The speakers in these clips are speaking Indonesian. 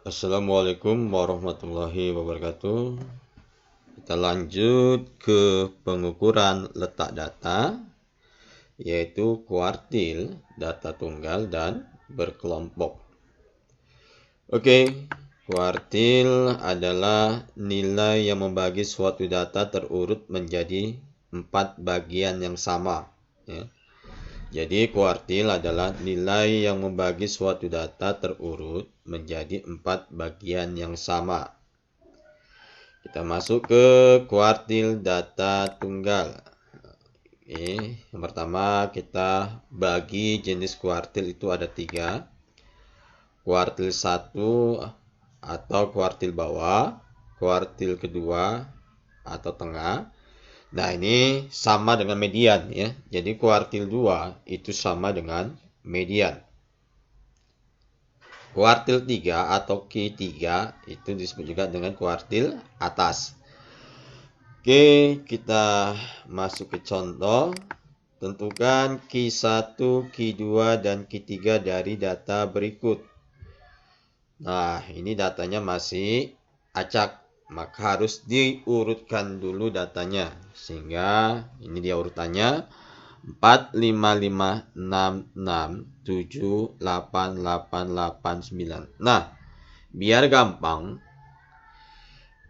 Assalamualaikum warahmatullahi wabarakatuh. Kita lanjut ke pengukuran letak data, yaitu kuartil, data tunggal, dan berkelompok. Oke, kuartil adalah nilai yang membagi suatu data terurut menjadi 4 bagian yang sama. Ya. Jadi kuartil adalah nilai yang membagi suatu data terurut menjadi 4 bagian yang sama. Kita masuk ke kuartil data tunggal. Oke, yang pertama kita bagi jenis kuartil itu ada 3. Kuartil 1 atau kuartil bawah, kuartil kedua atau tengah. Nah, ini sama dengan median ya. Jadi kuartil 2 itu sama dengan median. Kuartil 3 atau Q3 itu disebut juga dengan kuartil atas. Oke, kita masuk ke contoh. Tentukan Q1, Q2, dan Q3 dari data berikut. Nah, ini datanya masih acak. Maka harus diurutkan dulu datanya. Sehingga ini dia urutannya 4, 5, 5, 6, 6, 7, 8, 8, 8, 9. Nah, biar gampang,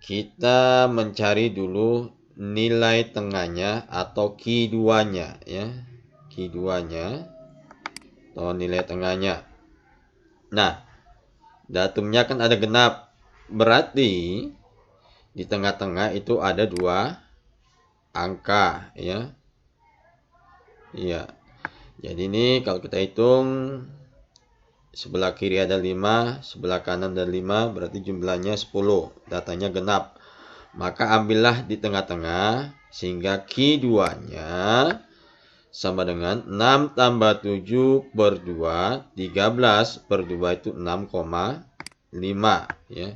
kita mencari dulu nilai tengahnya atau Q2-nya ya. Q2-nya atau nilai tengahnya. Nah, datumnya kan ada genap. Berarti di tengah-tengah itu ada 2 angka ya. Iya. Jadi ini kalau kita hitung sebelah kiri ada 5, sebelah kanan ada 5, berarti jumlahnya 10. Datanya genap. Maka ambillah di tengah-tengah sehingga Q2-nya sama dengan 6 tambah 7 per 2, 13 per 2 itu 6,5 ya.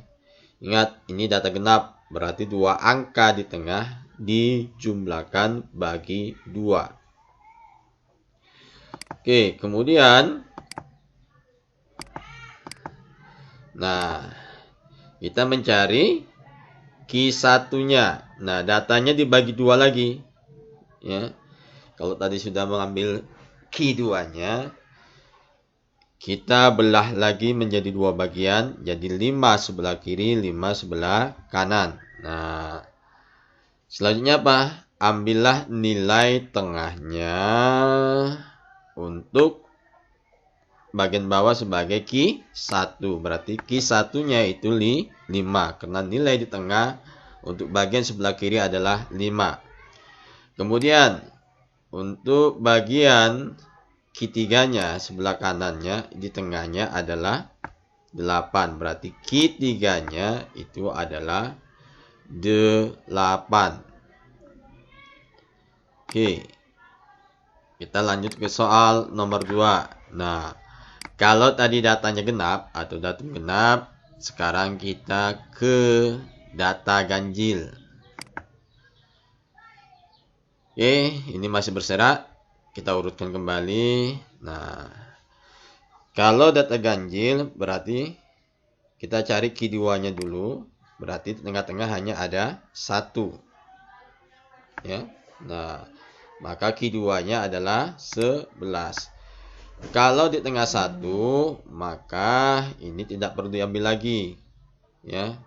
Ingat, ini data genap. Berarti 2 angka di tengah dijumlahkan bagi 2. Oke, kemudian nah, kita mencari Q1-nya. Nah, datanya dibagi 2 lagi. Ya. Kalau tadi sudah mengambil Q2-nya, kita belah lagi menjadi 2 bagian, jadi 5 sebelah kiri, 5 sebelah kanan. Nah, selanjutnya apa? Ambillah nilai tengahnya untuk bagian bawah sebagai Q1. Berarti Q1-nya itu 5. Karena nilai di tengah untuk bagian sebelah kiri adalah 5. Kemudian untuk bagian Q3-nya sebelah kanannya di tengahnya adalah 8. Berarti Q3-nya itu adalah 8. Oke. Kita lanjut ke soal nomor 2. Nah, kalau tadi datanya genap atau datum genap, sekarang kita ke data ganjil. Oke, ini masih berserak. Kita urutkan kembali. Nah, kalau data ganjil berarti kita cari Q2-nya dulu. Berarti tengah-tengah hanya ada 1. Ya. Nah, maka Q2-nya adalah 11. Kalau di tengah 1, maka ini tidak perlu diambil lagi. Ya.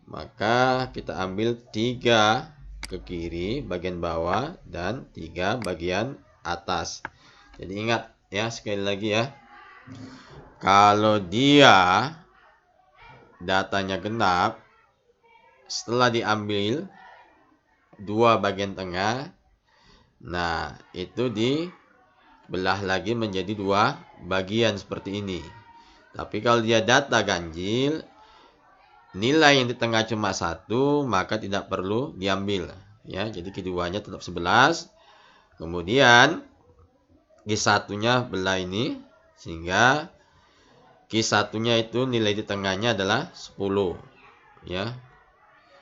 Maka kita ambil 3 ke kiri bagian bawah dan 3 bagian atas. Jadi ingat ya, sekali lagi ya. Kalau dia datanya genap, setelah diambil 2 bagian tengah, nah itu dibelah lagi menjadi 2 bagian seperti ini. Tapi kalau dia data ganjil, nilai yang di tengah cuma 1, maka tidak perlu diambil. Ya, jadi keduanya tetap 11. Kemudian Q1-nya belah ini, sehingga Q1-nya itu nilai di tengahnya adalah 10. Ya.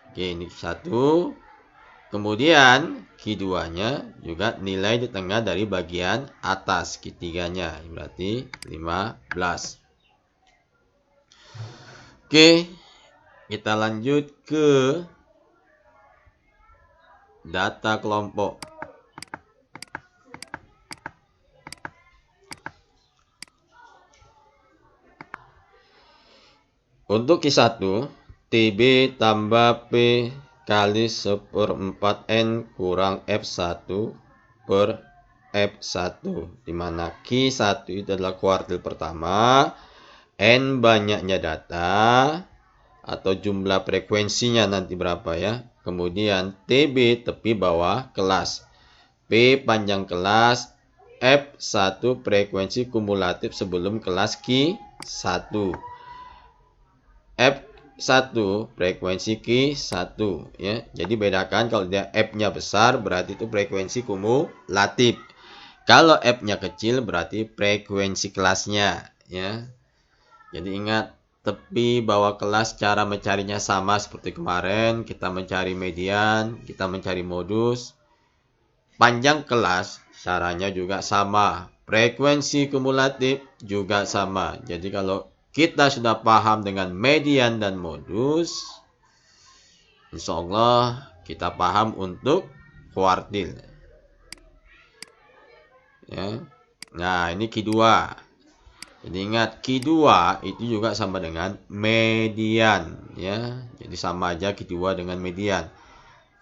Oke, ini 1. Kemudian Q2-nya juga nilai di tengah dari bagian atas Q3-nya. Berarti 15. Oke, kita lanjut ke data kelompok. Untuk Q1, TB tambah P kali 1/4 N kurang F1 per F1, di mana Q1 itu adalah kuartil pertama, N banyaknya data atau jumlah frekuensinya nanti berapa ya. Kemudian TB tepi bawah kelas, P panjang kelas, F1 frekuensi kumulatif sebelum kelas Q1. F1 frekuensi Q1 ya. Jadi bedakan, kalau dia F-nya besar berarti itu frekuensi kumulatif. Kalau F-nya kecil berarti frekuensi kelasnya ya. Jadi ingat, tepi bawah kelas cara mencarinya sama seperti kemarin, kita mencari median, kita mencari modus. Panjang kelas caranya juga sama, frekuensi kumulatif juga sama. Jadi kalau kita sudah paham dengan median dan modus, insya Allah kita paham untuk kuartil ya. Nah, ini Q2. Jadi ingat, Q2 itu juga sama dengan median ya. Jadi sama aja Q2 dengan median.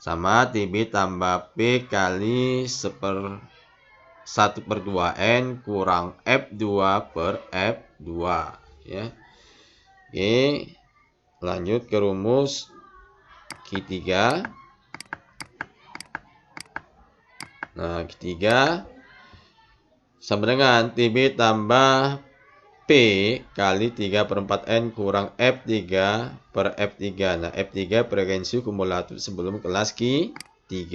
Sama TB tambah P kali 1/2 N kurang F2 per F2 ya. Oke, lanjut ke rumus Q3. Nah, Q3 sama dengan TB tambah P kali 3/4 N kurang F3 per F3. Nah, F3 frekuensi kumulatif sebelum kelas Q3.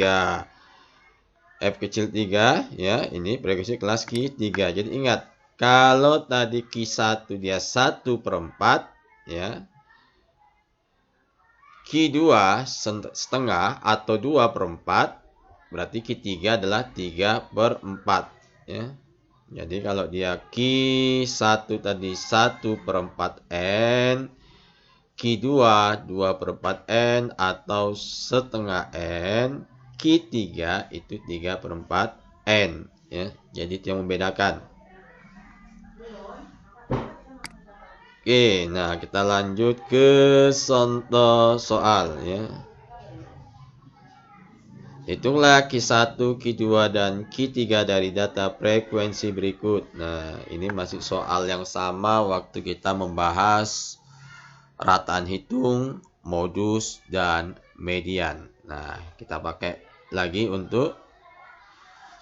F kecil 3 ya, ini frekuensi kelas Q3. Jadi ingat, kalau tadi Q1 dia 1/4 ya, Q2 setengah atau 2/4, berarti Q3 adalah 3/4 ya. Jadi kalau dia Q1 tadi 1/4 N, Q2 2/4 N atau setengah N, Q3 itu 3/4 N ya. Jadi itu yang membedakan. Oke, nah kita lanjut ke contoh soal ya. Hitunglah Q1, Q2, dan Q3 dari data frekuensi berikut. Nah, ini masih soal yang sama waktu kita membahas rataan hitung, modus, dan median. Nah, kita pakai lagi untuk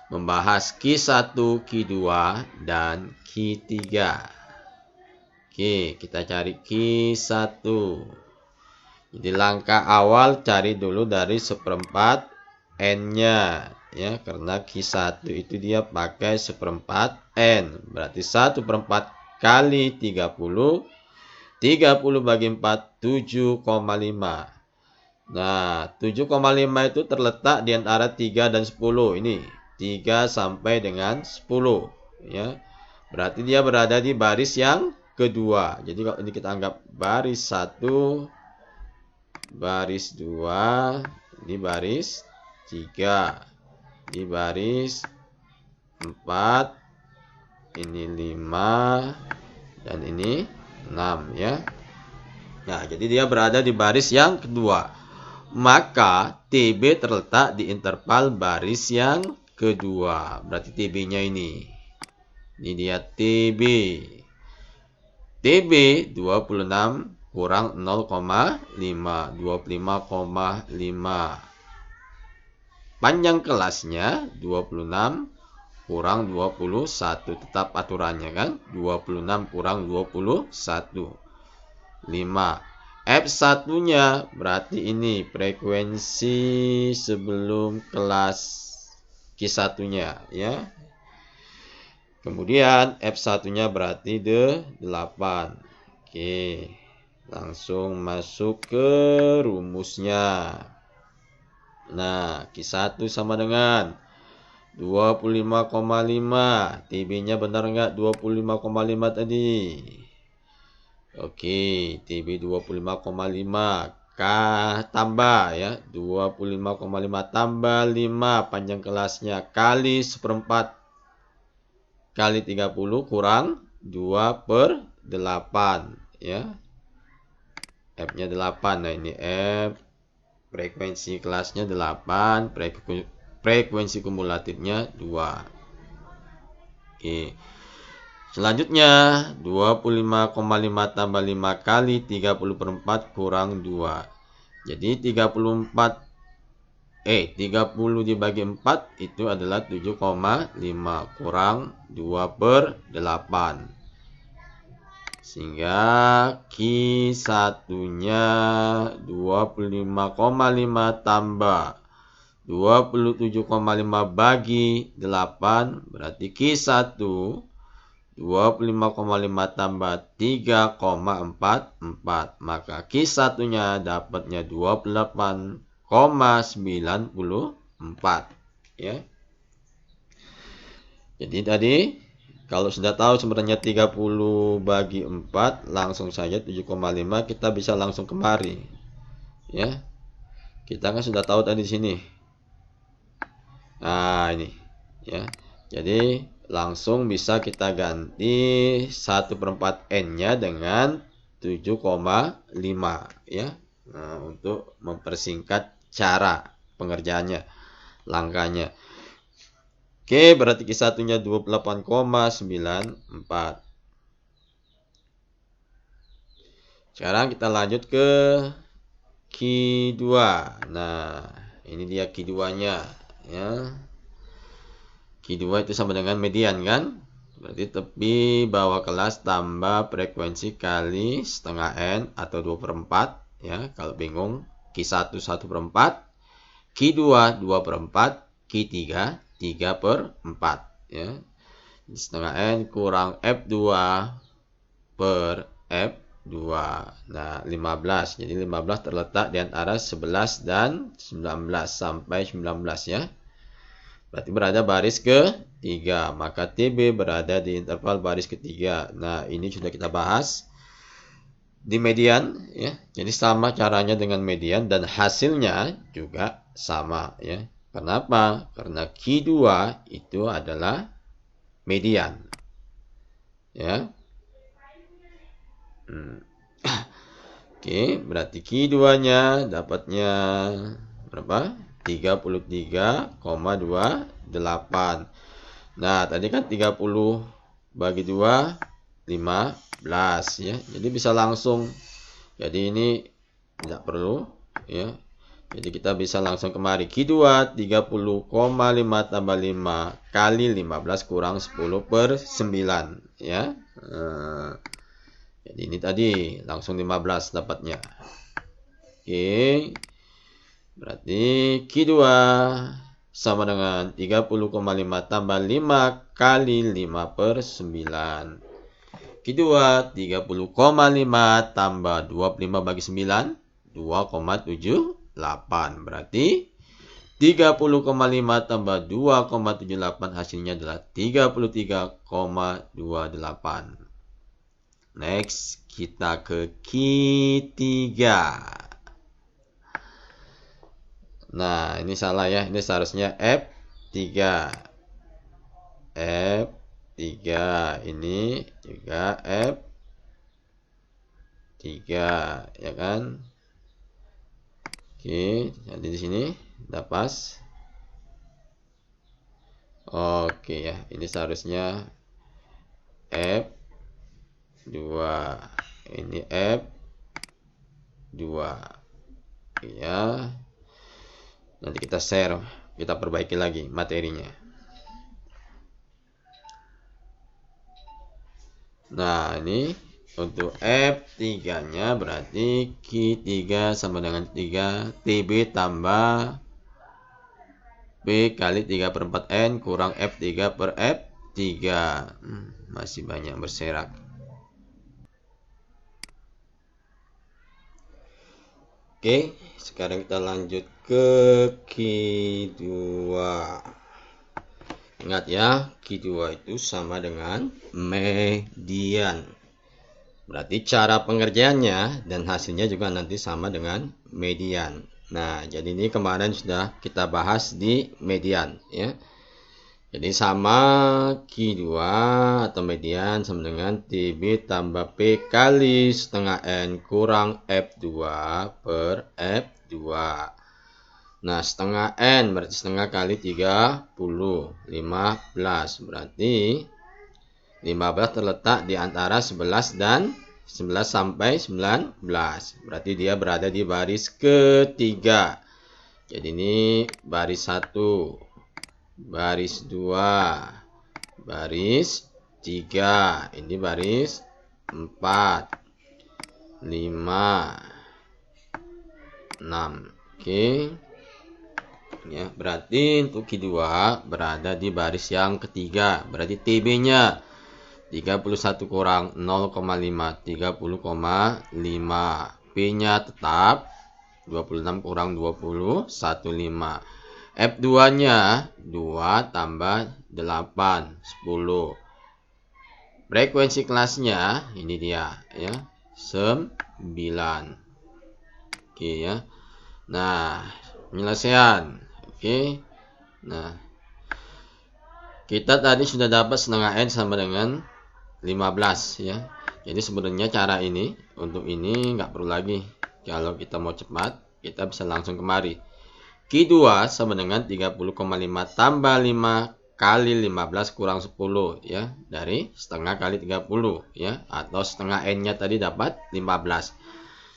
membahas Q1, Q2, dan Q3. Oke, kita cari Q1. Jadi langkah awal cari dulu dari 1/4 N-nya ya, karena Q1 itu dia pakai 1/4 N. Berarti 1/4 kali 30. 30 bagi 4, 7,5. Nah, 7,5 itu terletak di antara 3 dan 10. Ini 3 sampai dengan 10 ya. Berarti dia berada di baris yang kedua. Jadi kalau ini kita anggap baris 1, baris 2, ini baris 3, di baris 4, ini 5, dan ini 6 ya. Nah, jadi dia berada di baris yang kedua. Maka TB terletak di interval baris yang kedua. Berarti TB-nya ini. Ini dia TB. TB 26 kurang 0,5, 25,5. Panjang kelasnya 26 kurang 21. Tetap aturannya kan, 26 kurang 21, 5. F1-nya berarti ini frekuensi sebelum kelas Q1-nya ya. Kemudian F1-nya berarti 8. Oke, langsung masuk ke rumusnya. Nah, Q1 sama dengan 25,5. TB-nya benar nggak 25,5 tadi? Oke, TB 25,5 K tambah ya. 25,5 tambah 5 panjang kelasnya kali 1/4 kali 30 kurang 2/8 ya. F-nya 8. Nah, ini F. Frekuensi kelasnya 8, frekuensi kumulatifnya 2. Oke. Selanjutnya 25,5 tambah 5 kali 30/4 kurang 2. Jadi 30 dibagi 4 itu adalah 7,5 kurang 2/8. Sehingga Q1-nya 25,5 tambah 27,5 bagi 8 berarti Q1 25,5 tambah 3,44. Maka Q1-nya dapatnya 28,94 ya. Jadi tadi kalau sudah tahu sebenarnya 30 bagi 4 langsung saja 7,5 kita bisa langsung kemari. Ya. Kita kan sudah tahu tadi di sini. Nah, ini ya. Jadi langsung bisa kita ganti 1/4 N-nya dengan 7,5 ya. Nah, untuk mempersingkat cara pengerjaannya, langkahnya. Oke, berarti Q1-nya 28,94. Sekarang kita lanjut ke Q2. Nah, ini dia Q2-nya ya. Q2 itu sama dengan median kan? Berarti tepi bawah kelas tambah frekuensi kali setengah N atau 2/4 ya. Kalau bingung Q1 1/4, Q2 2/4, Q3 3/4 ya. Setengah N kurang F2 per F2. Nah, 15. Jadi 15 terletak di antara 11 dan 19 sampai 19 ya. Berarti berada baris ketiga, maka TB berada di interval baris ketiga. Nah, ini sudah kita bahas di median ya. Jadi sama caranya dengan median dan hasilnya juga sama ya. Kenapa? Karena Q2 itu adalah median. Ya. Oke, berarti Q2-nya dapatnya berapa? 33,28. Nah, tadi kan 30 bagi 2 15 ya. Jadi bisa langsung. Jadi ini tidak perlu ya. Jadi kita bisa langsung kemari Q2 30,5 tambah 5 kali 15 kurang 10/9 ya. Jadi ini tadi langsung 15 dapatnya. Oke. Berarti Q2 sama dengan 30,5 tambah 5 kali 5/9. Q2 30,5 tambah 25 bagi 9 2,78. Berarti 30,5 tambah 2,78 hasilnya adalah 33,28. Next, kita ke Q3. Nah, ini salah ya. Ini seharusnya F3. F3. Ini juga F3, ya kan? Oke, jadi di sini udah pas. Oke ya, ini seharusnya F2. Ini F2. Ya. Nanti kita share, kita perbaiki lagi materinya. Nah, ini untuk F3-nya berarti Q3 sama dengan 3 TB tambah B kali 3/4 N kurang F3 per F3. Masih banyak berserak. Oke, sekarang kita lanjut ke Q2. Ingat ya, Q2 itu sama dengan median. Berarti cara pengerjaannya dan hasilnya juga nanti sama dengan median. Nah, jadi ini kemarin sudah kita bahas di median ya. Jadi sama Q2 atau median sama dengan TB tambah P kali setengah N kurang F2 per F2. Nah, setengah N berarti setengah kali 30, 15. Berarti 15 terletak di antara 11 dan 11 sampai 19. Berarti dia berada di baris ketiga. Jadi ini baris 1, baris 2, baris 3. Ini baris 4, 5, 6. Oke. Ya, berarti untuk Q2 berada di baris yang ketiga. Berarti TB-nya 31 kurang 0,5, 30,5. P-nya tetap 26 kurang 20, 15. F2-nya 2 tambah 8, 10. Frekuensi kelasnya ini dia ya, 9. Oke ya. Nah, penyelesaian. Oke. Nah, kita tadi sudah dapat setengah N sama dengan 15 ya. Jadi sebenarnya cara ini untuk ini nggak perlu lagi. Kalau kita mau cepat, kita bisa langsung kemari. Q2 sama dengan 30,5 tambah 5 kali 15 kurang 10 ya. Dari setengah kali 30 ya. Atau setengah N-nya tadi dapat 15.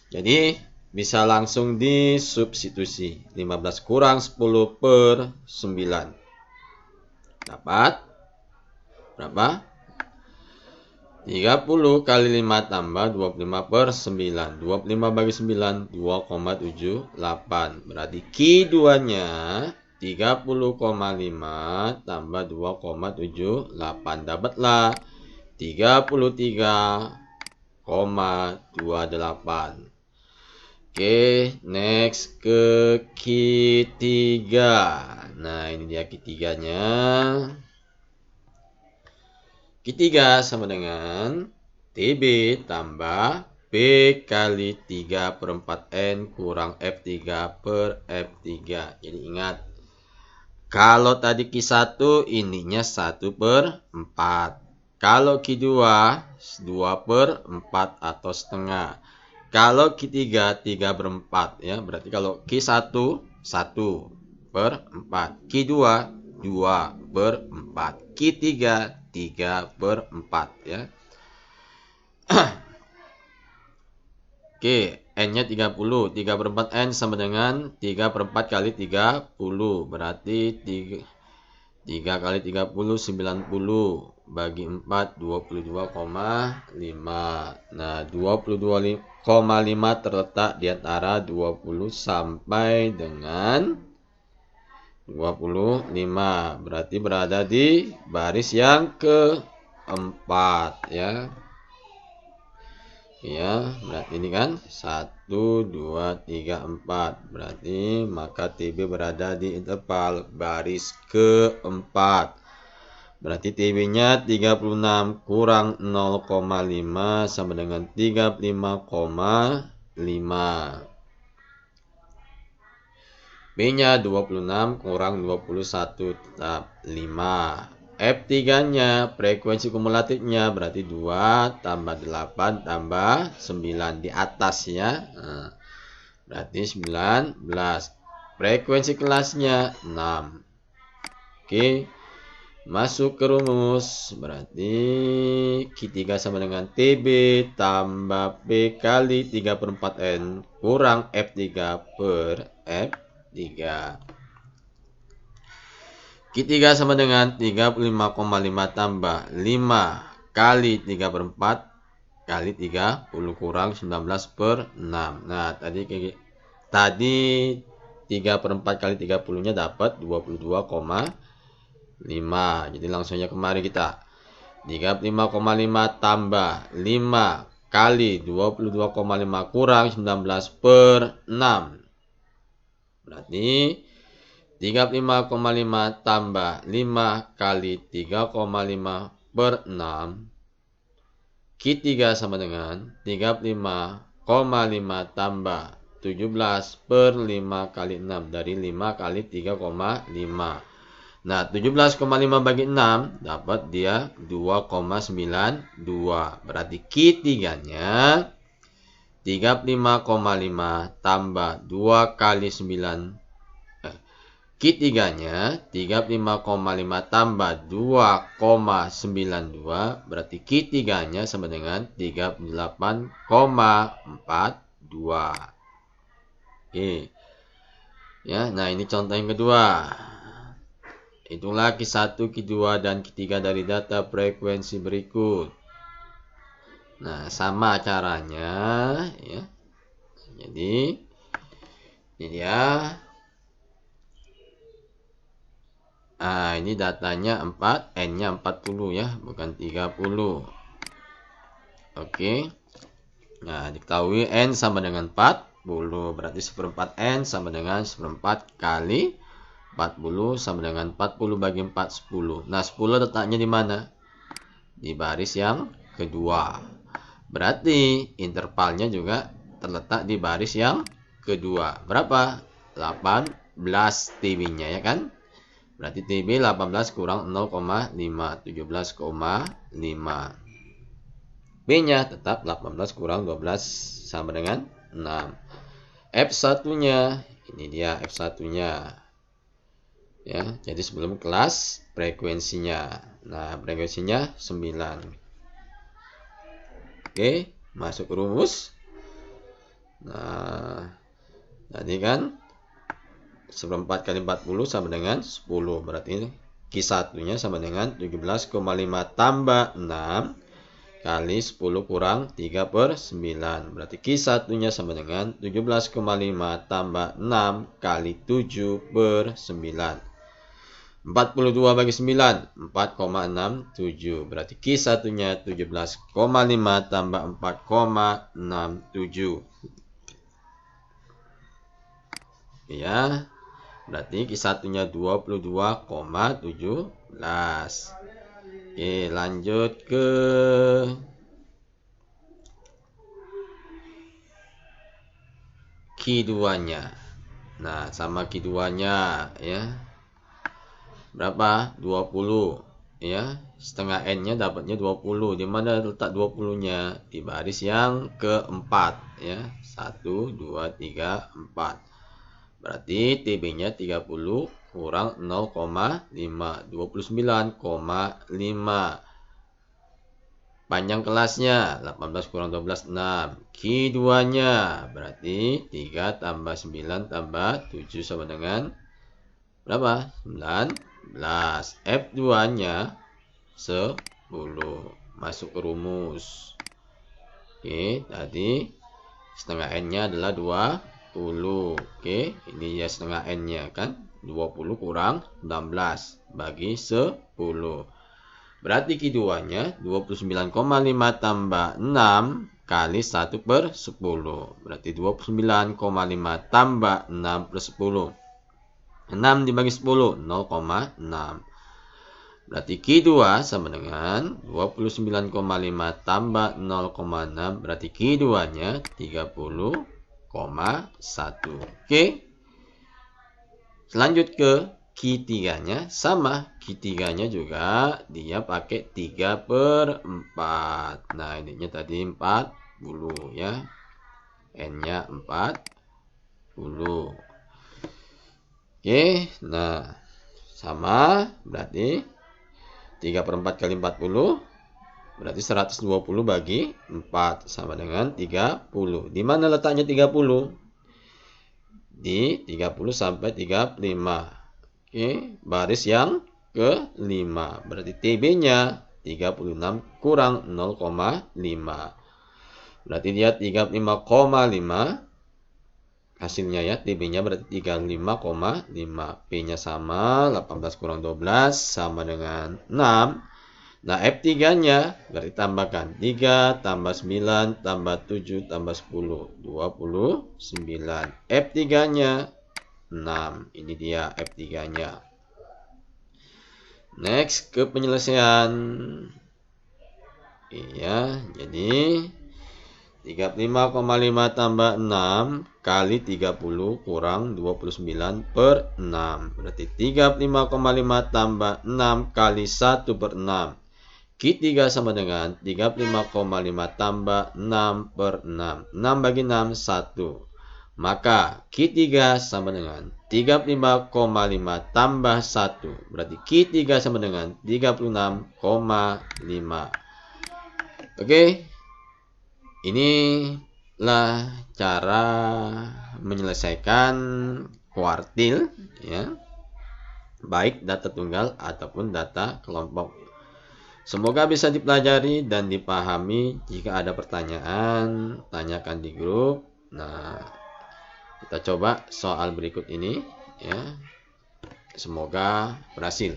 Jadi bisa langsung disubstitusi. 15 kurang 10 per 9. Dapat berapa? 30 kali 5 tambah 25 per 9. 25 bagi 9, 2,78. Berarti Q2-nya 30,5 tambah 2,78. Dapatlah 33,28. Oke, next ke Q3. Nah, ini dia Q3-nya. Q3 sama dengan TB tambah B kali 3 per 4 N kurang F3 per F3. Jadi ingat, kalau tadi Q1 ininya 1 per 4. Kalau Q2 2 per 4 atau setengah. Kalau Q3 3 per 4 ya. Berarti kalau Q1 1 per 4. Q2 2 per 4. Q3 3 per 4 ya. Oke, N-nya 30. 3 per 4 N sama dengan 3 per 4 kali 30. Berarti 3 kali 30, 90. Bagi 4, 22,5. Nah, 22,5 terletak di antara 20 sampai dengan 25. Berarti berada di baris yang keempat ya. Ya, berarti ini kan 1, 2, 3, 4. Berarti maka TB berada di interval baris keempat. Berarti TB-nya 36 kurang 0,5 sama dengan 35,5. B-nya 26 kurang 21 tetap 5. F3-nya frekuensi kumulatifnya berarti 2 tambah 8 tambah 9 di atas ya. Nah, berarti 19. Frekuensi kelasnya 6. Oke. Masuk ke rumus, berarti Q3 sama dengan TB tambah P kali 3 per 4 N kurang F3 per F3. Q3 sama dengan 35,5 tambah 5 kali 3 per 4 kali 30 kurang 19 per 6. Nah, tadi 3 per 4 kali 30-nya dapat 22,5. Jadi langsungnya kemari kita 35,5 tambah 5 kali 22,5 kurang 19 per 6. Berarti 35,5 tambah 5 kali 3,5 per 6. Q3 sama dengan 35,5 tambah 17 per 5 kali 6. Dari 5 kali 3,5. Nah, 17,5 bagi 6 dapat dia 2,92. Berarti Q3-nya 35,5 tambah 2 kali 9. Q3-nya 35,5 tambah 2,92. Berarti Q3-nya sama dengan 38,42. Oke. Ya, nah ini contoh yang kedua. Itulah Q1, Q2, dan Q3 dari data frekuensi berikut. Nah, sama caranya ya. Jadi ini dia. Ini datanya 4, N-nya 40 ya, bukan 30. Oke. Nah, diketahui N sama dengan 40, berarti 1/4 N sama dengan 1/4 kali 40 sama dengan 40 bagi 4, 10. Nah, 10 letaknya di mana? Di baris yang kedua. Berarti intervalnya juga terletak di baris yang kedua. Berapa? 18 TB-nya ya kan? Berarti TB 18 kurang 0,5, 17,5. B-nya tetap 18 kurang 12 sama dengan 6. F1-nya, ini dia F1-nya. Ya, jadi sebelum kelas frekuensinya. Nah, frekuensinya 9. Oke, masuk rumus. Nah, tadi kan 1/4 kali 40 sama dengan 10. Berarti Q1-nya sama dengan 17,5 tambah 6 kali 10 kurang 3/9. Berarti Q1-nya sama dengan 17,5 tambah 6 kali 7/9. 42 bagi 9, 4,67. Berarti Q1-nya 17,5 tambah 4,67. Ya, berarti Q1-nya 22,17. Oke, lanjut ke Q2-nya. Nah, sama Q2-nya ya. Berapa? 20 ya. Setengah N-nya dapatnya 20. Di mana letak 20-nya? Di baris yang keempat ya. 1 2 3 4. Berarti TB-nya 30 kurang 0,5, 29,5. Panjang kelasnya 18 kurang 12, 6. Q2-nya berarti 3 tambah 9 tambah 7 sama dengan berapa? 19. F2-nya 10. Masuk ke rumus. Oke, tadi setengah N-nya adalah 20. Oke, ini ya setengah N-nya kan. 20 kurang 16 bagi 10. Berarti Q2-nya 29,5 tambah 6 kali 1/10. Berarti 29,5 tambah 6/10. 6 dibagi 10, 0,6. Berarti Q2 sama dengan 29,5 tambah 0,6. Berarti Q2-nya 30,1. Oke. Selanjut ke Q3-nya. Sama. Q3-nya juga dia pakai 3/4. Nah, ininya tadi 40 ya. N-nya 40. Oke, nah sama berarti 3/4 kali 40 berarti 120 bagi 4 sama dengan 30. Di mana letaknya 30? Di 30 sampai 35. Oke, baris yang ke-5. Berarti TB-nya 36 kurang 0,5. Berarti dia 35,5. Hasilnya ya, TB-nya berarti 35,5. P-nya sama, 18 kurang 12 sama dengan 6. Nah, F3-nya berarti tambahkan 3 tambah 9 tambah 7 tambah 10, 29. F3-nya 6. Ini dia F3-nya. Next ke penyelesaian. Iya, jadi 35,5 tambah 6 kali 30 kurang 29 per 6. Berarti 35,5 tambah 6 kali 1 per 6. Q3 sama dengan 35,5 tambah 6 per 6. 6 bagi 6, 1. Maka Q3 sama dengan 35,5 tambah 1. Berarti Q3 sama dengan 36,5. Oke. Inilah cara menyelesaikan kuartil, ya, baik data tunggal ataupun data kelompok. Semoga bisa dipelajari dan dipahami. Jika ada pertanyaan, tanyakan di grup. Nah, kita coba soal berikut ini, ya. Semoga berhasil.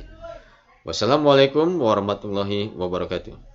Wassalamualaikum warahmatullahi wabarakatuh.